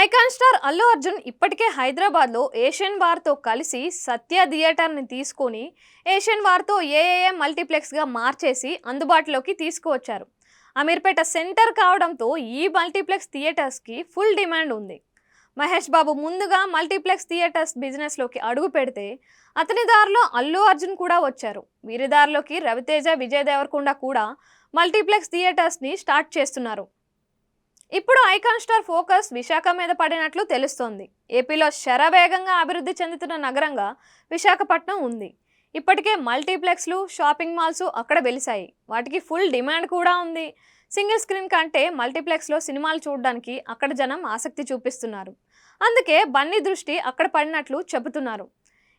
Icon star Allu Arjun ఇప్పటికే హైదరాబాద్లో Asian వార్తో కలిసి సత్య థియేటర్ని తీసుకొని ఏషియన్ వార్తో ఏఏఏ మల్టీప్లెక్స్గా మార్చేసి అందుబాటులోకి తీసుకువచ్చారు. అమీర్పేట సెంటర్ కావడంతో ఈ మల్టీప్లెక్స్ థియేటర్స్కి ఫుల్ డిమాండ్ ఉంది. మహేష్ బాబు ముందుగా మల్టీప్లెక్స్ థియేటర్స్ బిజినెస్లోకి అడుగు పెడితే అతని దారిలో అల్లు అర్జున్ కూడా వచ్చారు. వీరి దారిలోకి రవితేజ, విజయ్ దేవరకొండ కూడా మల్టీప్లెక్స్ థియేటర్స్ని స్టార్ట్ చేస్తున్నారు. ఇప్పుడు ఐకాన్ స్టార్ ఫోకస్ విశాఖ మీద పడినట్లు తెలుస్తోంది. ఏపీలో శరవేగంగా అభివృద్ధి చెందుతున్న నగరంగా విశాఖపట్నం ఉంది. ఇప్పటికే మల్టీప్లెక్స్లు, షాపింగ్ మాల్స్ అక్కడ వెలిశాయి. వాటికి ఫుల్ డిమాండ్ కూడా ఉంది. సింగిల్ స్క్రీన్ కంటే మల్టీప్లెక్స్లో సినిమాలు చూడడానికి అక్కడ జనం ఆసక్తి చూపిస్తున్నారు. అందుకే బన్నీ దృష్టి అక్కడ పడినట్లు చెబుతున్నారు.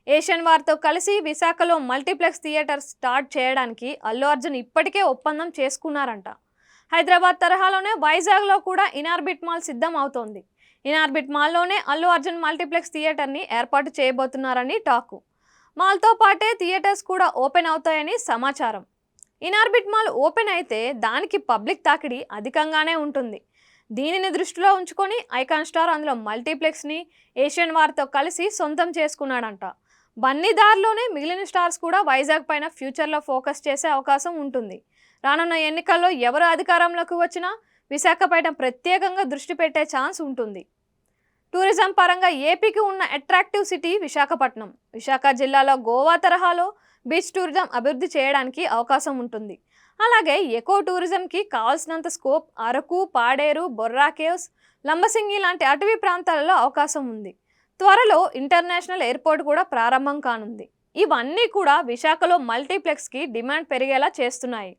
ఏషియన్ వార్తో కలిసి విశాఖలో మల్టీప్లెక్స్ థియేటర్ స్టార్ట్ చేయడానికి అల్లు అర్జున్ ఇప్పటికే ఒప్పందం చేసుకున్నారంట. హైదరాబాద్ తరహాలోనే వైజాగ్లో కూడా ఇనార్బిట్ మాల్ సిద్ధం అవుతోంది. ఇనార్బిట్ మాల్లోనే అల్లు అర్జున్ మల్టీప్లెక్స్ థియేటర్ని ఏర్పాటు చేయబోతున్నారని టాకు. మాల్తో పాటే థియేటర్స్ కూడా ఓపెన్ అవుతాయని సమాచారం. ఇనార్బిట్ మాల్ ఓపెన్ అయితే దానికి పబ్లిక్ తాకిడి అధికంగానే ఉంటుంది. దీనిని దృష్టిలో ఉంచుకొని ఐకాన్ స్టార్ అందులో మల్టీప్లెక్స్ని ఏషియన్ వార్తో కలిసి సొంతం చేసుకున్నాడంట. బన్నీ దారిలోనే మిగిలిన స్టార్స్ కూడా వైజాగ్ పైన ఫ్యూచర్లో ఫోకస్ చేసే అవకాశం ఉంటుంది. రానున్న ఎన్నికల్లో ఎవరు అధికారంలోకి వచ్చినా విశాఖపట్నం ప్రత్యేకంగా దృష్టి పెట్టే ఛాన్స్ ఉంటుంది. టూరిజం పరంగా ఏపీకి ఉన్న అట్రాక్టివ్ సిటీ విశాఖపట్నం. విశాఖ జిల్లాలో గోవా తరహాలో బీచ్ టూరిజం అభివృద్ధి చేయడానికి అవకాశం ఉంటుంది. అలాగే ఎకో టూరిజంకి కావాల్సినంత స్కోప్ అరకు, పాడేరు, బొర్రా కేవ్స్, లంబసింగి లాంటి అటవీ ప్రాంతాలలో అవకాశం ఉంది. త్వరలో ఇంటర్నేషనల్ ఎయిర్పోర్ట్ కూడా ప్రారంభం కానుంది. ఇవన్నీ కూడా విశాఖలో మల్టీప్లెక్స్కి డిమాండ్ పెరిగేలా చేస్తున్నాయి.